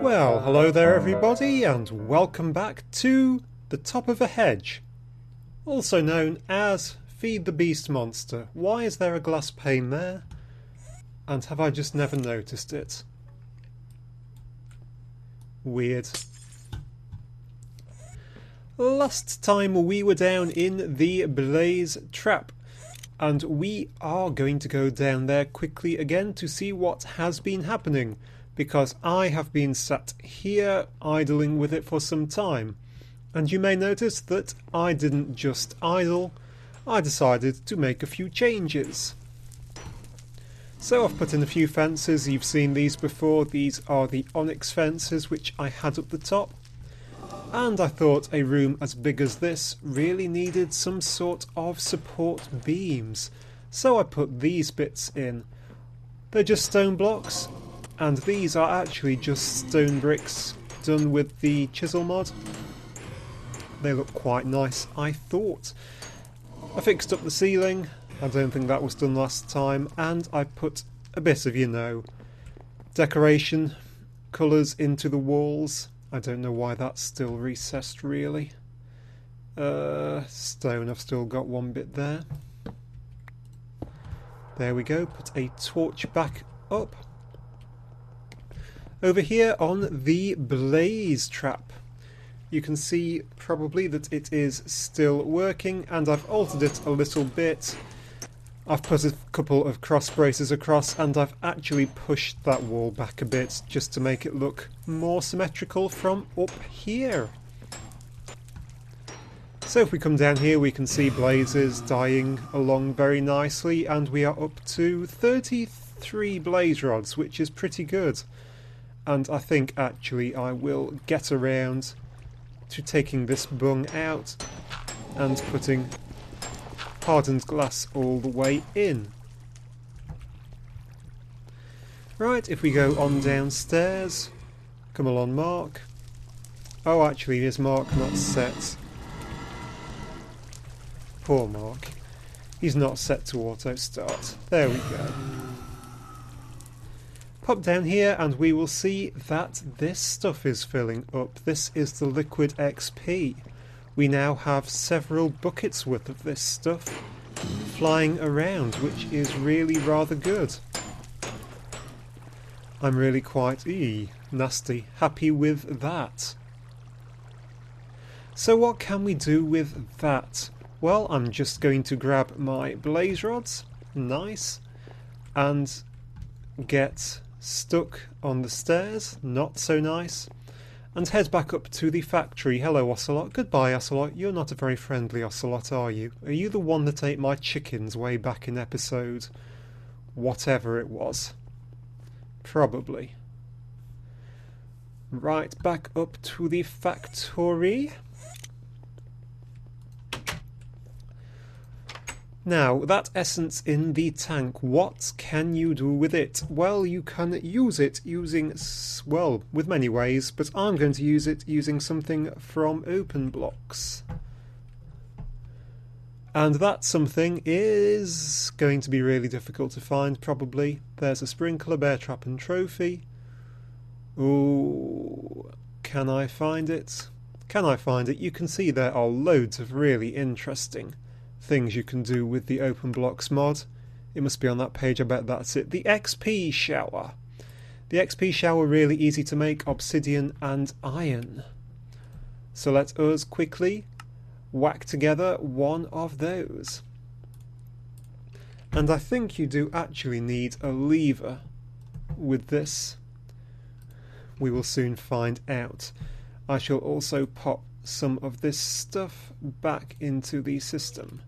Well, hello there everybody, and welcome back to the top of a hedge, also known as Feed the Beast Monster. Why is there a glass pane there? And have I just never noticed it? Weird. Last time we were down in the Blaze Trap, and we are going to go down there quickly again to see what has been happening, because I have been sat here idling with it for some time. And you may notice that I didn't just idle, I decided to make a few changes. So I've put in a few fences. You've seen these before. These are the onyx fences which I had up the top. And I thought a room as big as this really needed some sort of support beams. So I put these bits in. They're just stone blocks, and these are actually just stone bricks done with the chisel mod. They look quite nice, I thought. I fixed up the ceiling. I don't think that was done last time, and I put a bit of, decoration, colours into the walls. I don't know why that's still recessed, really. Stone, I've still got one bit there. There we go, put a torch back up. Over here on the Blaze Trap, you can see probably that it is still working, and I've altered it a little bit. I've put a couple of cross braces across, and I've actually pushed that wall back a bit just to make it look more symmetrical from up here. So if we come down here, we can see blazes dying along very nicely, and we are up to 33 blaze rods, which is pretty good. And I think actually I will get around to taking this bung out and putting hardened glass all the way in. Right, if we go on downstairs, come along Mark. Oh, actually is Mark not set? Poor Mark. He's not set to auto start. There we go. Pop down here and we will see that this stuff is filling up. This is the liquid XP. We now have several buckets worth of this stuff flying around, which is really rather good. I'm really quite nasty happy with that. So what can we do with that? Well, I'm just going to grab my blaze rods, nice, and get stuck on the stairs, not so nice, and head back up to the factory. Hello Ocelot. Goodbye Ocelot. You're not a very friendly Ocelot, are you? Are you the one that ate my chickens way back in episode whatever it was? Probably. Right, back up to the factory. Now, that essence in the tank, what can you do with it? Well, you can use it using, well, with many ways, but I'm going to use it using something from open blocks. And that something is going to be really difficult to find, probably. There's a sprinkler, bear trap and trophy. Ooh, can I find it? Can I find it? You can see there are loads of really interesting things you can do with the open blocks mod. It must be on that page, I bet that's it. The XP shower. The XP shower really easy to make, obsidian and iron. So let us quickly whack together one of those. And I think you do actually need a lever with this. We will soon find out. I shall also pop some of this stuff back into the system.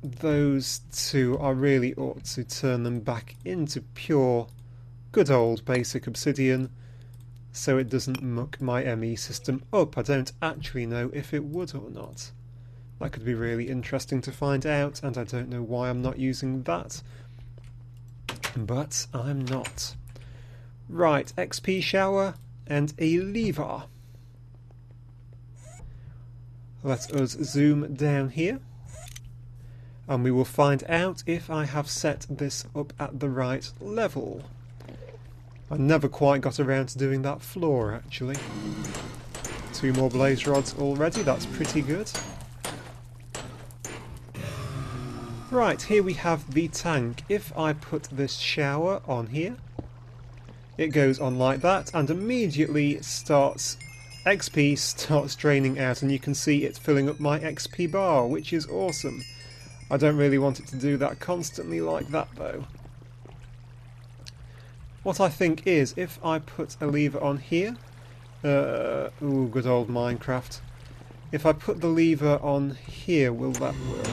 Those two, I really ought to turn them back into pure, good old basic obsidian, so it doesn't muck my ME system up. I don't actually know if it would or not. That could be really interesting to find out, and I don't know why I'm not using that. But I'm not. Right, XP shower and a lever. Let us zoom down here. And we will find out if I have set this up at the right level. I never quite got around to doing that floor, actually. 2 more blaze rods already, that's pretty good. Right, here we have the tank. If I put this shower on here, it goes on like that, and immediately XP starts draining out, and you can see it filling up my XP bar, which is awesome. I don't really want it to do that constantly like that, though. What I think is, if I put a lever on here... ooh, good old Minecraft. If I put the lever on here, will that work?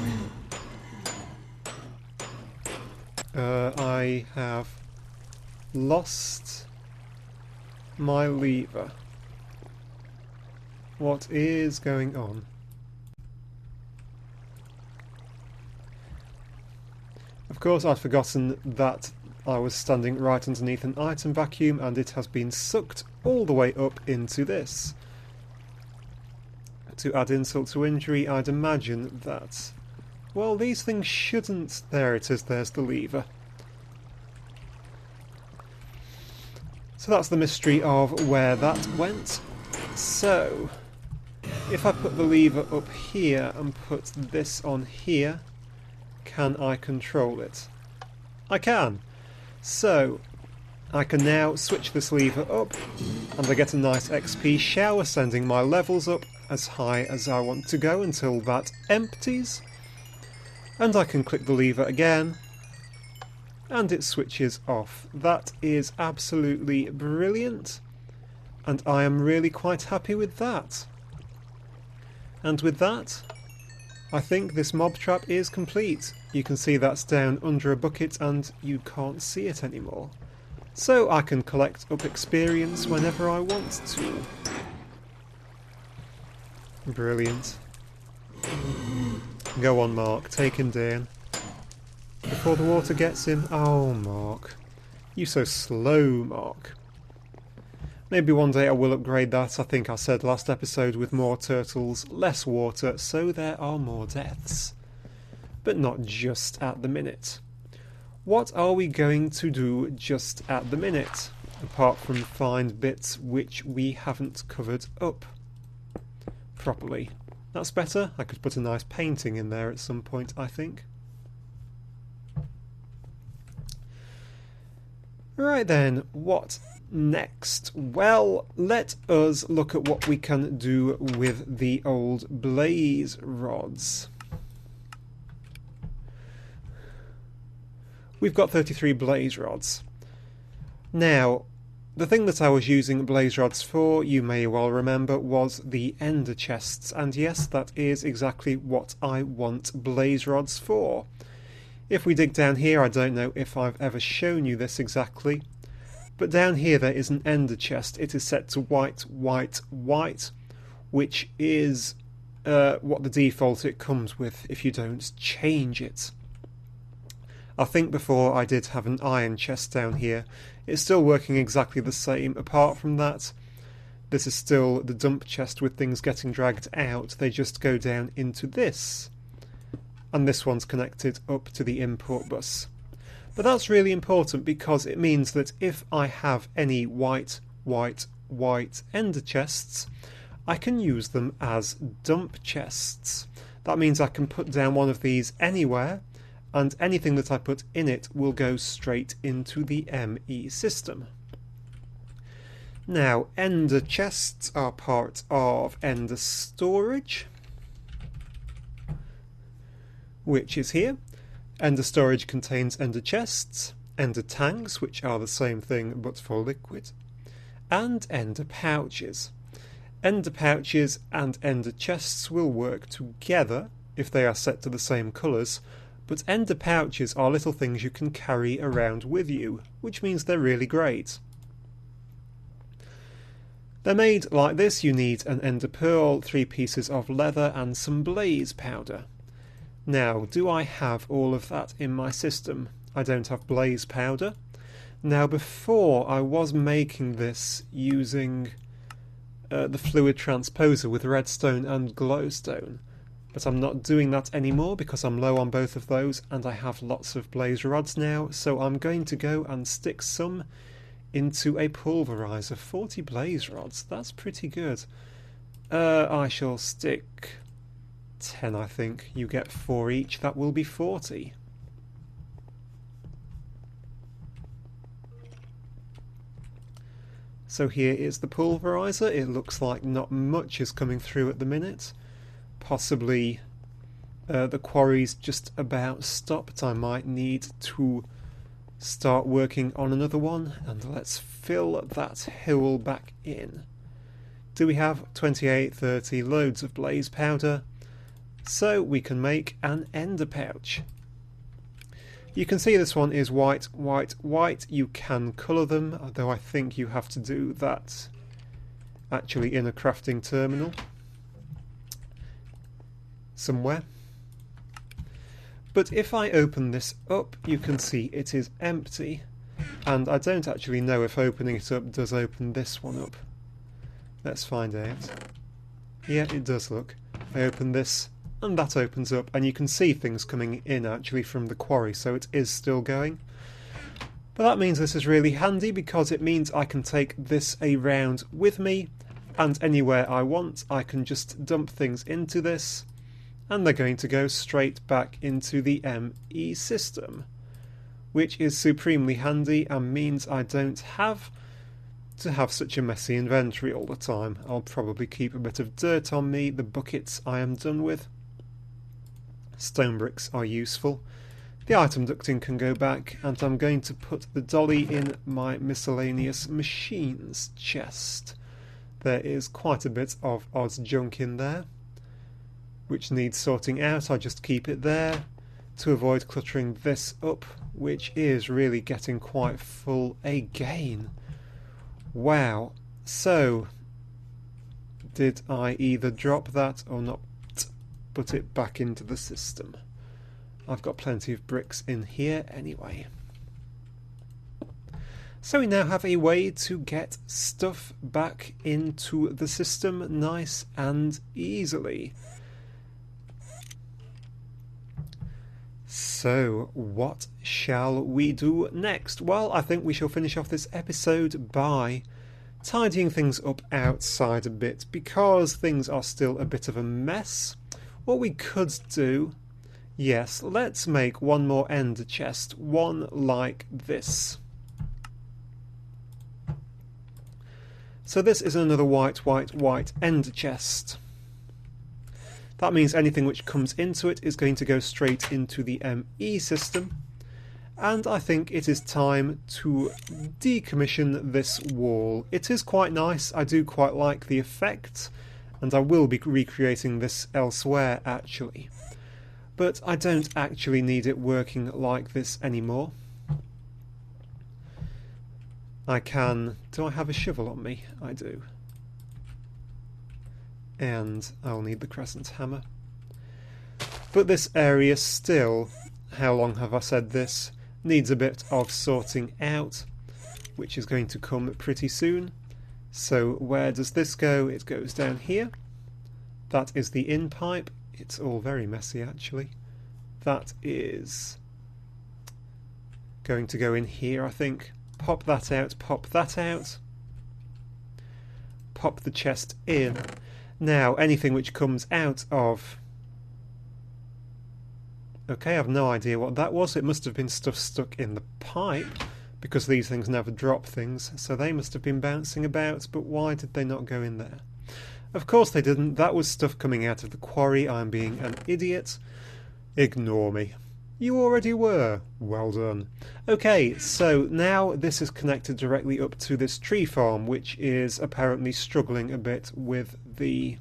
I have lost my lever. What is going on? Of course, I'd forgotten that I was standing right underneath an item vacuum, and it has been sucked all the way up into this. To add insult to injury, I'd imagine that... well, these things shouldn't... there it is, there's the lever. So that's the mystery of where that went. So, if I put the lever up here and put this on here, can I control it? I can! So, I can now switch this lever up, and I get a nice XP shower, sending my levels up as high as I want to go until that empties. And I can click the lever again, and it switches off. That is absolutely brilliant, and I am really quite happy with that. And with that, I think this mob trap is complete. You can see that's down under a bucket and you can't see it anymore. So I can collect up experience whenever I want to. Brilliant. Go on, Mark, take him down. Before the water gets him. Oh, Mark. You're so slow, Mark. Maybe one day I will upgrade that. I think I said last episode, with more turtles, less water, so there are more deaths. But not just at the minute. What are we going to do just at the minute, apart from find bits which we haven't covered up properly? That's better. I could put a nice painting in there at some point, I think. Right then, what next? Well, let us look at what we can do with the old blaze rods. We've got 33 blaze rods. Now, the thing that I was using blaze rods for, you may well remember, was the ender chests, and yes, that is exactly what I want blaze rods for. If we dig down here, I don't know if I've ever shown you this exactly, but down here there is an ender chest. It is set to white, white, white, which is what the default it comes with if you don't change it. I think before I did have an iron chest down here. It's still working exactly the same. Apart from that, this is still the dump chest with things getting dragged out. They just go down into this. And this one's connected up to the import bus. But that's really important because it means that if I have any white, white, white ender chests, I can use them as dump chests. That means I can put down one of these anywhere, and anything that I put in it will go straight into the ME system. Now, ender chests are part of ender storage, which is here. Ender storage contains ender chests, ender tanks, which are the same thing but for liquid, and ender pouches. Ender pouches and ender chests will work together if they are set to the same colours, but ender pouches are little things you can carry around with you, which means they're really great. They're made like this. You need an ender pearl, 3 pieces of leather and some blaze powder. Now, do I have all of that in my system? I don't have blaze powder. Now, before I was making this using the fluid transposer with redstone and glowstone, but I'm not doing that anymore because I'm low on both of those and I have lots of blaze rods now, so I'm going to go and stick some into a pulverizer. 40 blaze rods, that's pretty good. I shall stick 10, I think. You get 4 each, that will be 40. So here is the pulverizer. It looks like not much is coming through at the minute. Possibly the quarry's just about stopped. I might need to start working on another one, and let's fill that hole back in. Do we have 28, 30 loads of blaze powder? So we can make an ender pouch. You can see this one is white, white, white. You can colour them, though I think you have to do that actually in a crafting terminal somewhere. But if I open this up, you can see it is empty, and I don't actually know if opening it up does open this one up. Let's find out. Yeah, it does. Look. I open this, and that opens up, and you can see things coming in actually from the quarry, so it is still going. But that means this is really handy, because it means I can take this around with me, and anywhere I want I can just dump things into this, and they're going to go straight back into the ME system, which is supremely handy and means I don't have to have such a messy inventory all the time. I'll probably keep a bit of dirt on me. The buckets I am done with. Stone bricks are useful. The item ducting can go back, and I'm going to put the dolly in my miscellaneous machines chest. There is quite a bit of odd junk in there which needs sorting out. I just keep it there to avoid cluttering this up, which is really getting quite full again. Wow. So, did I either drop that or not put it back into the system? I've got plenty of bricks in here anyway. So we now have a way to get stuff back into the system nice and easily. So, what shall we do next? Well, I think we shall finish off this episode by tidying things up outside a bit, because things are still a bit of a mess. What we could do, yes, let's make one more ender chest, one like this. So this is another white, white, white ender chest. That means anything which comes into it is going to go straight into the ME system. And I think it is time to decommission this wall. It is quite nice. I do quite like the effect, and I will be recreating this elsewhere actually. But I don't actually need it working like this anymore. I can... Do I have a shovel on me? I do. And I'll need the crescent hammer. But this area still, how long have I said this, needs a bit of sorting out, which is going to come pretty soon. So where does this go? It goes down here. That is the in pipe. It's all very messy actually. That is going to go in here, I think. Pop that out, pop that out. Pop the chest in. Now, anything which comes out of... Okay, I've no idea what that was. It must have been stuff stuck in the pipe, because these things never drop things, so they must have been bouncing about, but why did they not go in there? Of course they didn't. That was stuff coming out of the quarry. I'm being an idiot. Ignore me. You already were. Well done. Okay, so now this is connected directly up to this tree farm, which is apparently struggling a bit with the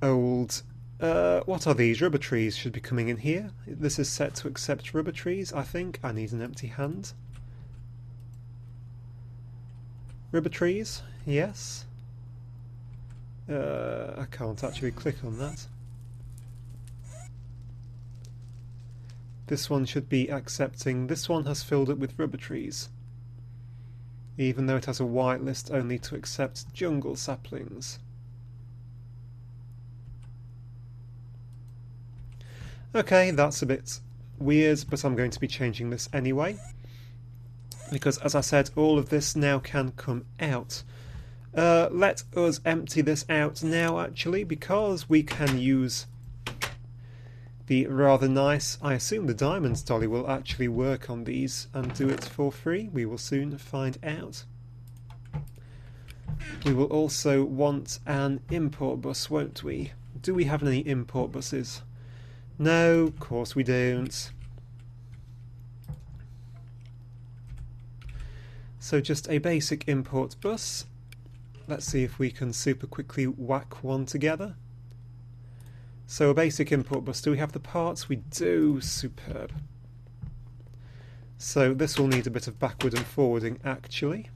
old... what are these? Rubber trees should be coming in here. This is set to accept rubber trees, I think. I need an empty hand. Rubber trees? Yes. I can't actually click on that. This one should be accepting. This one has filled up with rubber trees, even though it has a whitelist only to accept jungle saplings. Okay, that's a bit weird, but I'm going to be changing this anyway. because as I said, all of this now can come out. Let us empty this out now actually, because we can use the rather nice, I assume the diamonds dolly will actually work on these and do it for free. We will soon find out. We will also want an import bus, won't we? Do we have any import buses? No, of course we don't. So just a basic import bus. Let's see if we can super quickly whack one together. So a basic import bus. Do we have the parts? We do. Superb. So this will need a bit of backward and forwarding actually.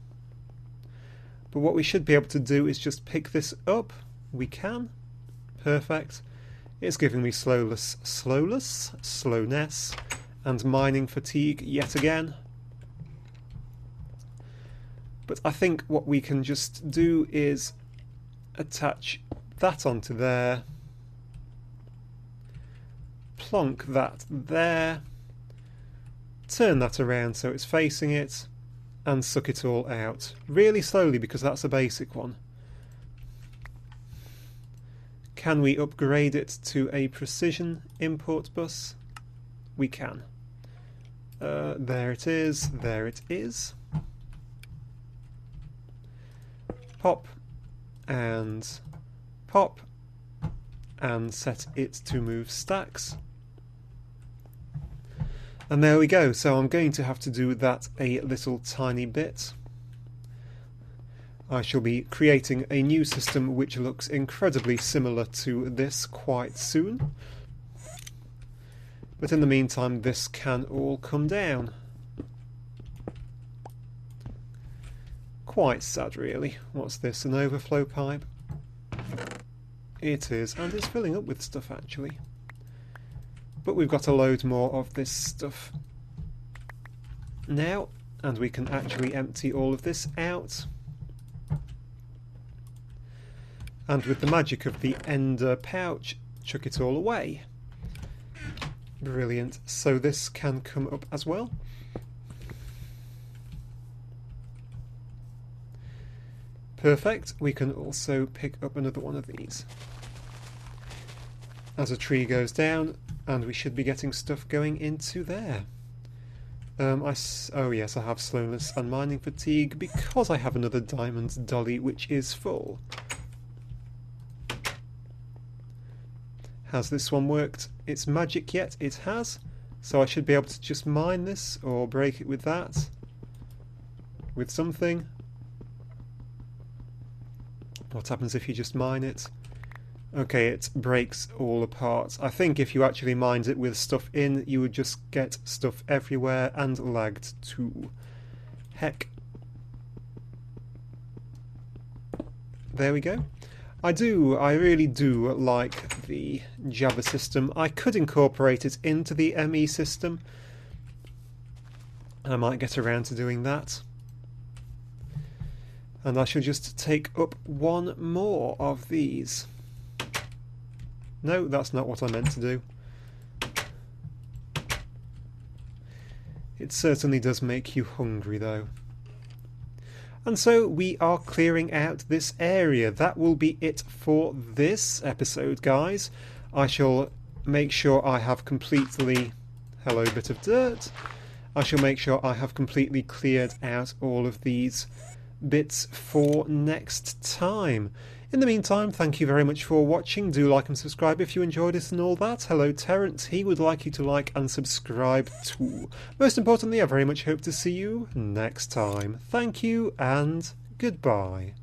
But what we should be able to do is just pick this up. We can. Perfect. It's giving me slowness, and mining fatigue yet again. But I think what we can just do is attach that onto there, plonk that there, turn that around so it's facing it, and suck it all out. Really slowly because that's a basic one. Can we upgrade it to a precision import bus? We can. There it is, there it is. Pop and pop and set it to move stacks. And there we go. So I'm going to have to do that a little tiny bit. I shall be creating a new system which looks incredibly similar to this quite soon. But in the meantime, this can all come down. Quite sad, really. What's this, an overflow pipe? It is, and it's filling up with stuff, actually. But we've got a load more of this stuff now, and we can actually empty all of this out. And with the magic of the ender pouch, chuck it all away. Brilliant. So this can come up as well. Perfect. We can also pick up another one of these as a tree goes down, and we should be getting stuff going into there. Oh yes, I have slowness and mining fatigue because I have another diamond dolly which is full. Has this one worked its magic yet? It has. So I should be able to just mine this or break it with that. With something. What happens if you just mine it? Okay, it breaks all apart. I think if you actually mined it with stuff in, you would just get stuff everywhere and lagged too. Heck. There we go. I really do like the Java system. I could incorporate it into the ME system. I might get around to doing that. And I shall just take up one more of these. No, that's not what I meant to do. It certainly does make you hungry, though. And so we are clearing out this area. That will be it for this episode, guys. I shall make sure I have completely... Hello, bit of dirt. I shall make sure I have completely cleared out all of these bits for next time. In the meantime, thank you very much for watching. Do like and subscribe if you enjoyed it and all that. Hello, Terence. He would like you to like and subscribe too. Most importantly, I very much hope to see you next time. Thank you and goodbye.